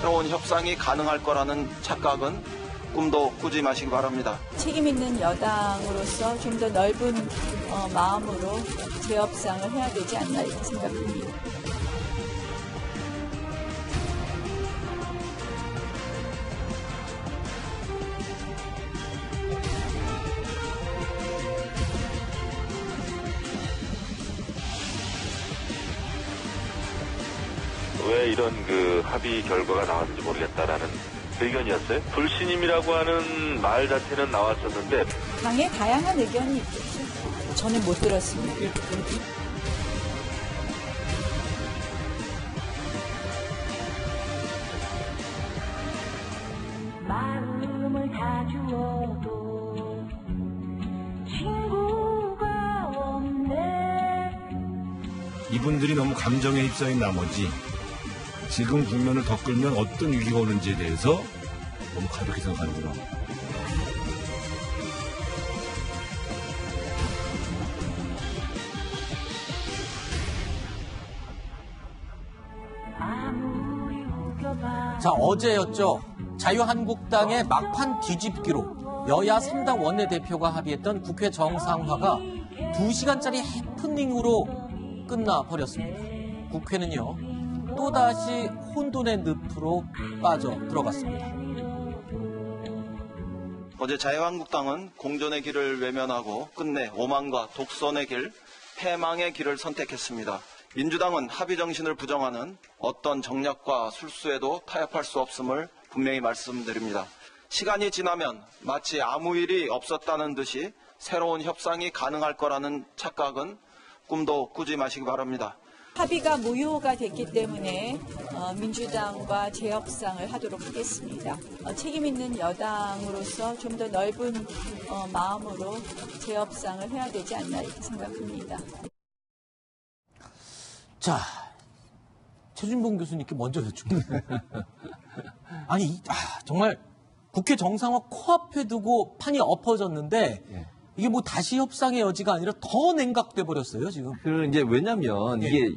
새로운 협상이 가능할 거라는 착각은 꿈도 꾸지 마시기 바랍니다. 책임 있는 여당으로서 좀 더 넓은 마음으로 재협상을 해야 되지 않나 이렇게 생각합니다. 왜 이런 합의 결과가 나왔는지 모르겠다라는 의견이었어요. 불신임이라고 하는 말 자체는 나왔었는데 당에 다양한 의견이 있겠죠. 저는 못 들었습니다. 마음을 다 주어도 친구가 없네. 이분들이 너무 감정에 휩싸인 나머지 지금 국면을 더 끌면 어떤 위기가 오는지에 대해서 너무 가볍게 생각하는구나. 자, 어제였죠. 자유한국당의 막판 뒤집기로 여야 3당 원내대표가 합의했던 국회 정상화가 2시간짜리 해프닝으로 끝나버렸습니다. 국회는요, 또다시 혼돈의 늪으로 빠져 들어갔습니다. 어제 자유한국당은 공존의 길을 외면하고 끝내 오만과 독선의 길, 패망의 길을 선택했습니다. 민주당은 합의 정신을 부정하는 어떤 정략과 술수에도 타협할 수 없음을 분명히 말씀드립니다. 시간이 지나면 마치 아무 일이 없었다는 듯이 새로운 협상이 가능할 거라는 착각은 꿈도 꾸지 마시기 바랍니다. 합의가 무효가 됐기 때문에 민주당과 재협상을 하도록 하겠습니다. 책임 있는 여당으로서 좀 더 넓은 마음으로 재협상을 해야 되지 않나 이렇게 생각합니다. 자, 최준봉 교수님께 먼저 여쭙겠습니다. 아니, 정말 국회 정상화 코앞에 두고 판이 엎어졌는데 이게 뭐 다시 협상의 여지가 아니라 더 냉각돼 버렸어요, 지금. 이제 왜냐면 이게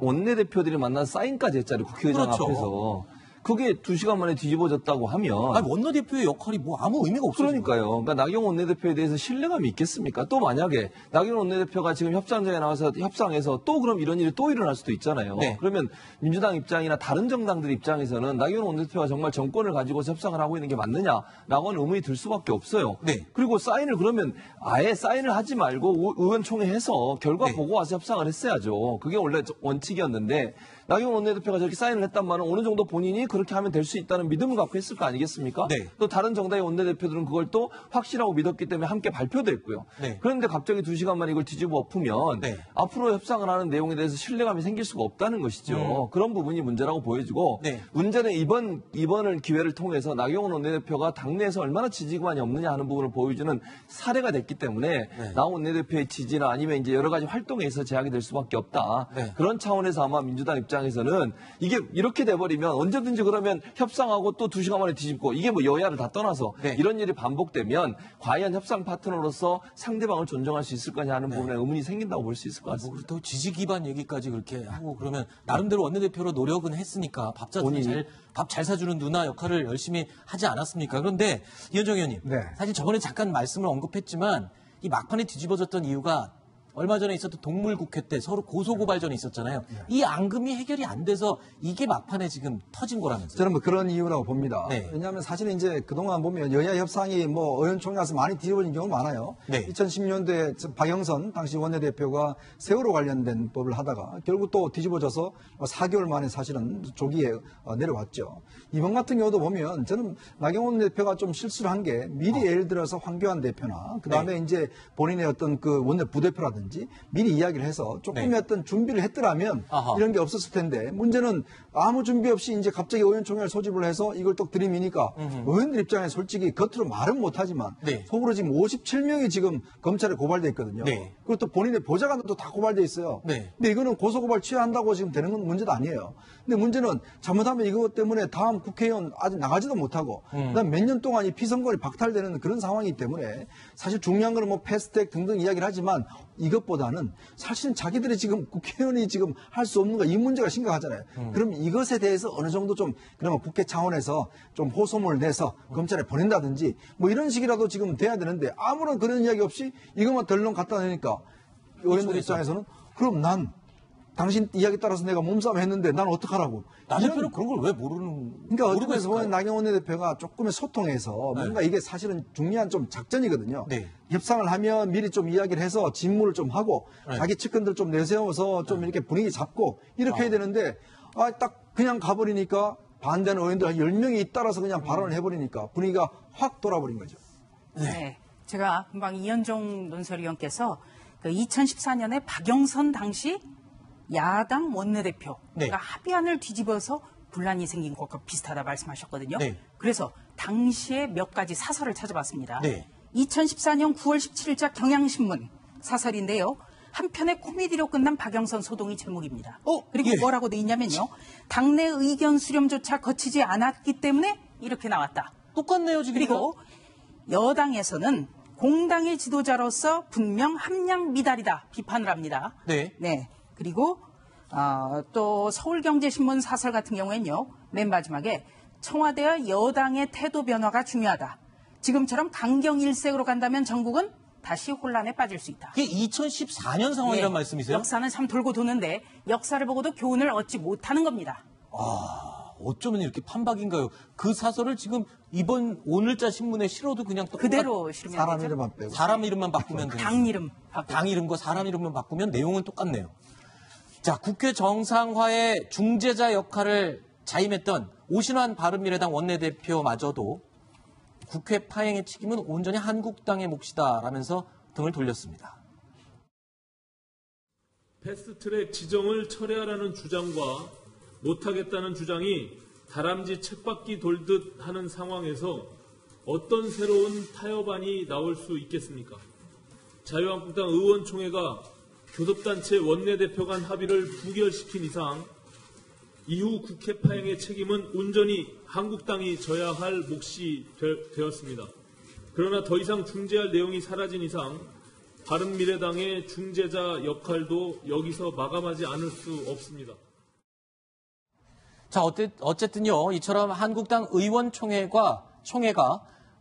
원내대표들이 만난 사인까지 했잖아요, 국회의장 그렇죠. 앞에서. 그게 2시간 만에 뒤집어졌다고 하면. 아니, 원내대표의 역할이 뭐 아무 의미가 없어요. 그러니까요. 그러니까 나경원 원내대표에 대해서 신뢰감이 있겠습니까? 또 만약에 나경원 원내대표가 지금 협상장에 나와서 협상해서 또 그럼 이런 일이 또 일어날 수도 있잖아요. 네. 그러면 민주당 입장이나 다른 정당들 입장에서는 나경원 원내대표가 정말 정권을 가지고 협상을 하고 있는 게 맞느냐라고 하는 의문이 들 수밖에 없어요. 네. 그리고 사인을 그러면 아예 사인을 하지 말고 의원총회해서 결과 네. 보고 와서 협상을 했어야죠. 그게 원래 원칙이었는데 나경원 원내대표가 저렇게 사인을 했단 말은 어느 정도 본인이 그렇게 하면 될 수 있다는 믿음을 갖고 했을 거 아니겠습니까? 네. 또 다른 정당의 원내대표들은 그걸 또 확실하고 믿었기 때문에 함께 발표도 했고요. 네. 그런데 갑자기 2시간 만에 이걸 뒤집어 엎으면 네. 앞으로 협상을 하는 내용에 대해서 신뢰감이 생길 수가 없다는 것이죠. 그런 부분이 문제라고 보여지고 네. 문제는 이번을 기회를 통해서 나경원 원내대표가 당내에서 얼마나 지지관이 없느냐 하는 부분을 보여주는 사례가 됐기 때문에 나 원내대표의 지지나 아니면 이제 여러 가지 활동에 있어서 제약이 될 수밖에 없다. 네. 그런 차원에서 아마 민주당 입장에서는 이게 이렇게 돼버리면 언제든지 그러면 협상하고 또 2시간 만에 뒤집고 이게 뭐 여야를 다 떠나서 네. 이런 일이 반복되면 과연 협상 파트너로서 상대방을 존중할 수 있을 거냐 하는 부분에 의문이 생긴다고 볼 수 있을 것 같습니다. 또 지지 기반 얘기까지 그렇게 하고 그러면 나름대로 원내대표로 노력은 했으니까 밥 잘 사주는 누나 역할을 열심히 하지 않았습니까? 그런데 이현정 의원님, 사실 저번에 잠깐 말씀을 언급했지만 이 막판에 뒤집어졌던 이유가 얼마 전에 있었던 동물국회 때 서로 고소고발전이 있었잖아요. 이 앙금이 해결이 안 돼서 이게 막판에 지금 터진 거라면서요. 저는 뭐 그런 이유라고 봅니다. 네. 왜냐하면 사실은 이제 그동안 보면 여야 협상이 뭐 의원총회 가서 많이 뒤집어진 경우가 많아요. 네. 2010년도에 박영선 당시 원내대표가 세월호 관련된 법을 하다가 결국 또 뒤집어져서 4개월 만에 사실은 조기에 내려왔죠. 이번 같은 경우도 보면 저는 나경원 대표가 좀 실수를 한 게 미리 예를 들어서 황교안 대표나 그다음에 이제 본인의 어떤 그 원내 부대표라든지 미리 이야기를 해서 조금의 어떤 준비를 했더라면 이런 게 없었을 텐데 문제는 아무 준비 없이 이제 갑자기 의원총회를 소집을 해서 이걸 또 들이미니까 의원들 입장에 솔직히 겉으로 말은 못하지만 속으로 지금 57명이 지금 검찰에 고발돼 있거든요. 그리고 또 본인의 보좌관도 다 고발돼 있어요. 근데 이거는 고소고발 취하한다고 지금 되는 건 문제도 아니에요. 근데 문제는 잘못하면 이것 때문에 다음 국회의원 아직 나가지도 못하고 그다음 몇 년 동안 이 피선거를 박탈되는 그런 상황이기 때문에 사실 중요한 거는 뭐 패스트트랙 등등 이야기를 하지만 이것보다는 사실은 자기들이 지금 국회의원이 지금 할 수 없는 거 이 문제가 심각하잖아요. 그럼 이것에 대해서 어느 정도 좀 그러면 국회 차원에서 좀 호소문을 내서 검찰에 보낸다든지 뭐 이런 식이라도 지금 돼야 되는데 아무런 그런 이야기 없이 이것만 덜렁 갖다 내니까 의원들 입장에서는 그럼 난 당신 이야기 따라서 내가 몸싸움 했는데 난 어떡하라고. 나 대표는 그런 걸 왜 모르는, 그러니까 모르고 어떻게 보면 있을까요? 나경원 대표가 조금의 소통해서 뭔가 이게 사실은 중요한 좀 작전이거든요. 네. 협상을 하면 미리 좀 이야기를 해서 진무를 좀 하고 자기 측근들 좀 내세워서 좀 이렇게 분위기 잡고 이렇게 해야 되는데 딱 그냥 가버리니까 반대하는 의원들 한 10명이 잇따라서 그냥 발언을 해버리니까 분위기가 확 돌아버린 거죠. 네. 제가 금방 이현종 논설위원께서 그 2014년에 박영선 당시 야당 원내대표가 네. 합의안을 뒤집어서 분란이 생긴 것과 비슷하다 말씀하셨거든요. 네. 그래서 당시에 몇 가지 사설을 찾아봤습니다. 네. 2014년 9월 17일자 경향신문 사설인데요. 한편의 코미디로 끝난 박영선 소동이 제목입니다. 그리고 예. 뭐라고 돼 있냐면요. 당내 의견 수렴조차 거치지 않았기 때문에 이렇게 나왔다. 똑같네요, 지금. 그리고 여당에서는 공당의 지도자로서 분명 함량 미달이다 비판을 합니다. 네. 네. 그리고 또 서울경제신문 사설 같은 경우에는요. 맨 마지막에 청와대와 여당의 태도 변화가 중요하다. 지금처럼 강경 일색으로 간다면 전국은 다시 혼란에 빠질 수 있다. 이게 2014년 상황이란 예, 말씀이세요? 역사는 참 돌고 도는데 역사를 보고도 교훈을 얻지 못하는 겁니다. 어쩌면 이렇게 판박인가요? 그 사설을 지금 이번 오늘자 신문에 실어도 그냥 그대로 실으면 사람 되죠? 이름만 빼고. 사람 이름만 바꾸면 돼요. 당 이름 바꾸고. 당 이름과 사람 이름만 바꾸면 내용은 똑같네요. 자, 국회 정상화의 중재자 역할을 자임했던 오신환 바른미래당 원내대표마저도 국회 파행의 책임은 온전히 한국당의 몫이다라면서 등을 돌렸습니다. 패스트트랙 지정을 철회하라는 주장과 못하겠다는 주장이 다람쥐 쳇바퀴 돌듯 하는 상황에서 어떤 새로운 타협안이 나올 수 있겠습니까? 자유한국당 의원총회가 교섭단체 원내대표 간 합의를 부결시킨 이상 이후 국회 파행의 책임은 온전히 한국당이 져야 할 몫이 되었습니다. 그러나 더 이상 중재할 내용이 사라진 이상 바른미래당의 중재자 역할도 여기서 마감하지 않을 수 없습니다. 자, 어쨌든요, 이처럼 한국당 의원총회가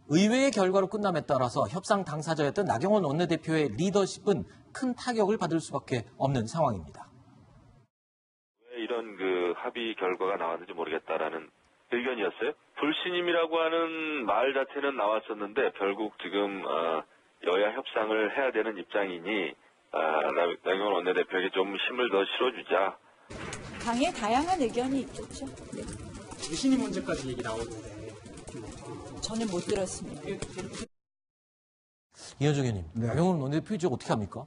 의회의 결과로 끝남에 따라서 협상 당사자였던 나경원 원내대표의 리더십은 큰 타격을 받을 수밖에 없는 상황입니다. 왜 이런 그 합의 결과가 나왔는지 모르겠다라는 의견이었어요. 불신임이라고 하는 말 자체는 나왔었는데 결국 지금 여야 협상을 해야 되는 입장이니 나경원 원내대표에게 좀 힘을 더 실어주자. 당에 다양한 의견이 있겠죠. 네. 불신임 문제까지 얘기 나오는데 저는 못 들었습니다. 이현정 의원님, 네. 나경원 원내대표 이제 어떻게 합니까?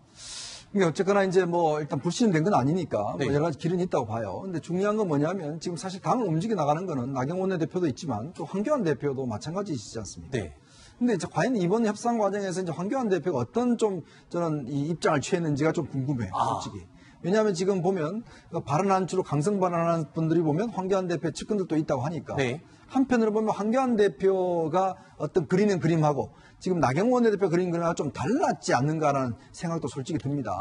이게 어쨌거나 이제 뭐 일단 불신된 건 아니니까 네. 뭐 여러 가지 길은 있다고 봐요. 근데 중요한 건 뭐냐면 지금 사실 당을 움직여 나가는 거는 나경원 대표도 있지만 또 황교안 대표도 마찬가지이지 않습니까? 네. 근데 이제 과연 이번 협상 과정에서 이제 황교안 대표가 어떤 좀 저는 이 입장을 취했는지가 좀 궁금해요, 솔직히. 왜냐하면 지금 보면 발언한 주로 강성 발언하는 분들이 보면 황교안 대표 측근들도 있다고 하니까 네. 한편으로 보면 황교안 대표가 어떤 그리는 그림하고 지금 나경원 대표 그리는 그림하고 좀 달랐지 않는가라는 생각도 솔직히 듭니다.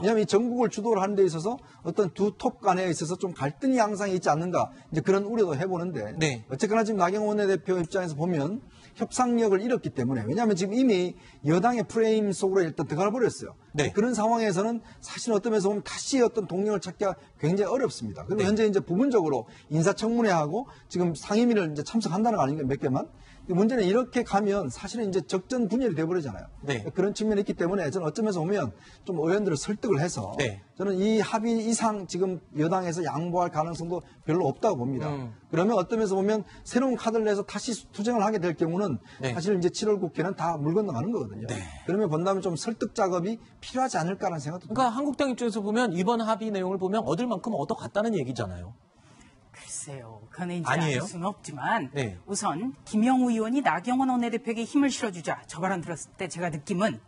왜냐하면 이 전국을 주도를 하는 데 있어서 어떤 두 톱 간에 있어서 좀 갈등이 양상이 있지 않는가 이제 그런 우려도 해보는데 네. 어쨌거나 지금 나경원 대표 입장에서 보면 협상력을 잃었기 때문에 왜냐하면 지금 이미 여당의 프레임 속으로 일단 들어가 버렸어요. 네. 그런 상황에서는 사실 어떤 면에서 보면 다시 어떤 동력을 찾기가 굉장히 어렵습니다. 그리고 현재 이제 부분적으로 인사청문회하고 지금 상임위를 이제 참석한다는 거 아닌가 몇 개만. 문제는 이렇게 가면 사실은 이제 적전 분열이 돼버리잖아요. 네. 그런 측면이 있기 때문에 저는 어쩌면서 보면 좀 의원들을 설득을 해서 네. 저는 이 합의 이상 지금 여당에서 양보할 가능성도 별로 없다고 봅니다. 그러면 어떤 면에서 보면 새로운 카드를 내서 다시 투쟁을 하게 될 경우는 네. 사실 이제 7월 국회는 다 물 건너가는 거거든요. 네. 그러면 본다면 좀 설득 작업이 필요하지 않을까라는 생각도 듭니다. 그러니까 한국당 입장에서 보면 이번 합의 내용을 보면 얻을 만큼 얻어갔다는 얘기잖아요. 글쎄요. 그건 이제 아니에요? 알 수는 없지만 네. 우선 김영우 의원이 나경원 원내대표에게 힘을 실어주자 저 발언 들었을 때 제가 느낌은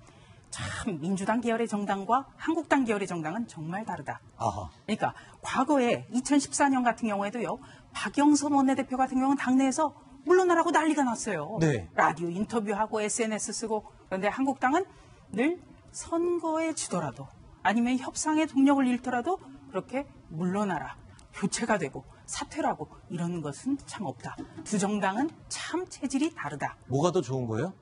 참 민주당 계열의 정당과 한국당 계열의 정당은 정말 다르다. 아하. 그러니까 과거에 2014년 같은 경우에도요. 박영선 원내대표 같은 경우는 당내에서 물러나라고 난리가 났어요. 네. 라디오 인터뷰하고 SNS 쓰고 그런데 한국당은 늘 선거에 지더라도 아니면 협상의 동력을 잃더라도 그렇게 물러나라, 교체가 되고 사퇴를 하고 이런 것은 참 없다. 두 정당은 참 체질이 다르다. 뭐가 더 좋은 거예요?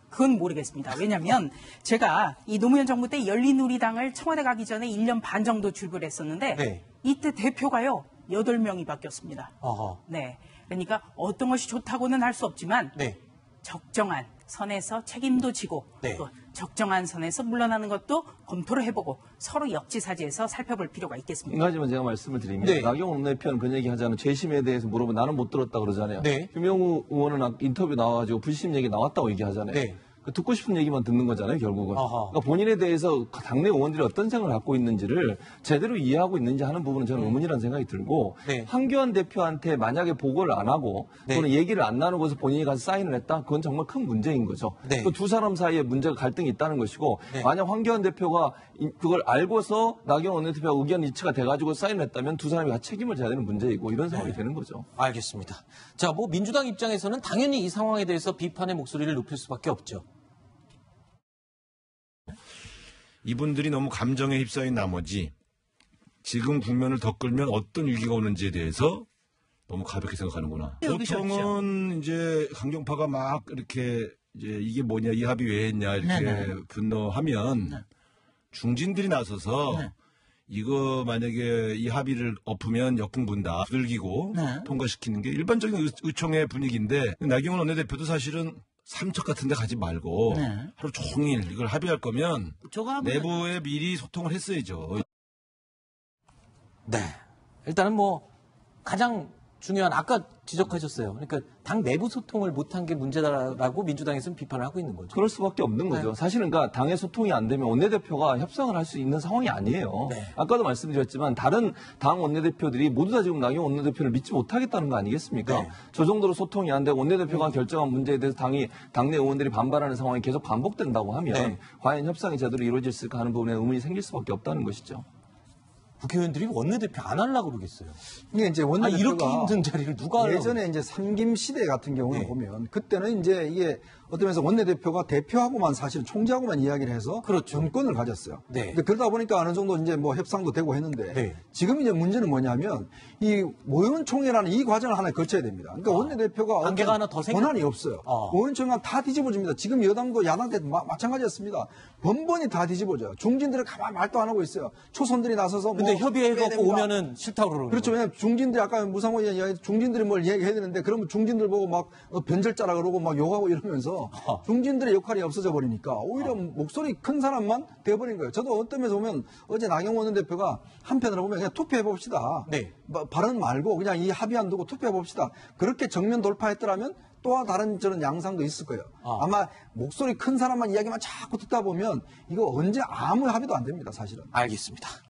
그건 모르겠습니다. 왜냐하면 제가 이 노무현 정부 때 열린우리당을 청와대 가기 전에 1년 반 정도 출근을 했었는데 네. 이때 대표가요 8명이 바뀌었습니다. 어허. 네, 그러니까 어떤 것이 좋다고는 할 수 없지만 네. 적정한 선에서 책임도 지고 네. 또 적정한 선에서 물러나는 것도 검토를 해보고 서로 역지사지해서 살펴볼 필요가 있겠습니다. 하지만 제가 말씀을 드리면 네. 나경원 원내대표는 그런 얘기 하잖아요. 재심에 대해서 물어보면 나는 못 들었다 그러잖아요. 네. 김영우 의원은 인터뷰 나와가지고 불심 얘기 나왔다고 얘기하잖아요. 네. 듣고 싶은 얘기만 듣는 거잖아요, 결국은. 아하. 그러니까 본인에 대해서 당내 의원들이 어떤 생각을 갖고 있는지를 제대로 이해하고 있는지 하는 부분은 저는 의문이라는 생각이 들고 네. 황교안 대표한테 만약에 보고를 안 하고 네. 또는 얘기를 안 나누고서 본인이 가서 사인을 했다? 그건 정말 큰 문제인 거죠. 네. 또 두 사람 사이에 문제가 갈등이 있다는 것이고 네. 만약 황교안 대표가 그걸 알고서 나경원 원내대표가 의견 일치가 돼가지고 사인을 했다면 두 사람이 같이 책임을 져야 되는 문제이고 이런 상황이 되는 거죠. 알겠습니다. 자, 뭐 민주당 입장에서는 당연히 이 상황에 대해서 비판의 목소리를 높일 수밖에 없죠. 이분들이 너무 감정에 휩싸인 나머지 지금 국면을 더 끌면 어떤 위기가 오는지에 대해서 너무 가볍게 생각하는구나. 보통은 이제 강경파가 막 이렇게 이제 이게 뭐냐, 이 합의 왜 했냐 이렇게 분노하면 중진들이 나서서 이거 만약에 이 합의를 엎으면 역풍분다 두들기고 통과시키는 게 일반적인 의총의 분위기인데 나경원 원내대표도 사실은 삼척 같은 데 가지 말고 하루 종일 이걸 합의할 거면 내부에 미리 소통을 했어야죠. 네. 일단은 뭐 가장 중요한 아까 지적하셨어요. 그러니까 당 내부 소통을 못한 게 문제다라고 민주당에서는 비판을 하고 있는 거죠. 그럴 수밖에 없는 거죠. 사실은 그러니까 당의 소통이 안 되면 원내대표가 협상을 할 수 있는 상황이 아니에요. 네. 아까도 말씀드렸지만 다른 당 원내대표들이 모두 다 지금 나경원 원내대표를 믿지 못하겠다는 거 아니겠습니까? 네. 저 정도로 소통이 안 되고 원내대표가 결정한 문제에 대해서 당내 의원들이 반발하는 상황이 계속 반복된다고 하면 네. 과연 협상이 제대로 이루어질까 하는 부분에 의문이 생길 수밖에 없다는 것이죠. 국회의원들이 원내대표 안 하려고 그러겠어요. 이게 이제 원내대표가 이렇게 힘든 자리를 누가 하려고 예전에 이제 삼김 시대 같은 경우는 네. 보면 그때는 이제 이게 어떤 면에서 원내대표가 대표하고만 사실 총재하고만 이야기를 해서 그렇죠. 정권을 가졌어요. 네. 근데 그러다 보니까 어느 정도 이제 뭐 협상도 되고 했는데 네. 지금 이제 문제는 뭐냐면 이 모의원총회라는 이 과정을 하나 거쳐야 됩니다. 그러니까 원내대표가 단계가 어떤 하나 더 생겨- 권한이 없어요. 모의원총회가 다 뒤집어집니다. 지금 여당도 야당 때도 마찬가지였습니다. 번번이 다 뒤집어져요. 중진들은 가만 말도 안 하고 있어요. 초선들이 나서서 근데 뭐 협의해갖고 오면은 싫다고 그러는 그렇죠. 거죠. 왜냐하면 중진들이 아까 무상호 의원이 이야기 중진들이 뭘 이야기해야 되는데 그러면 중진들 보고 막 변절자라 그러고 막 욕하고 이러면서 중진들의 역할이 없어져 버리니까 오히려 목소리 큰 사람만 되어버린 거예요. 저도 어떤 면에서 보면 어제 나경원 원내대표가 한편으로 보면 그냥 투표해 봅시다. 네. 발언 말고 그냥 이 합의안 두고 투표해 봅시다. 그렇게 정면 돌파했더라면 또한 다른 저런 양상도 있을 거예요. 아마 목소리 큰 사람만 이야기만 자꾸 듣다 보면 이거 언제 아무 합의도 안 됩니다, 사실은. 알겠습니다.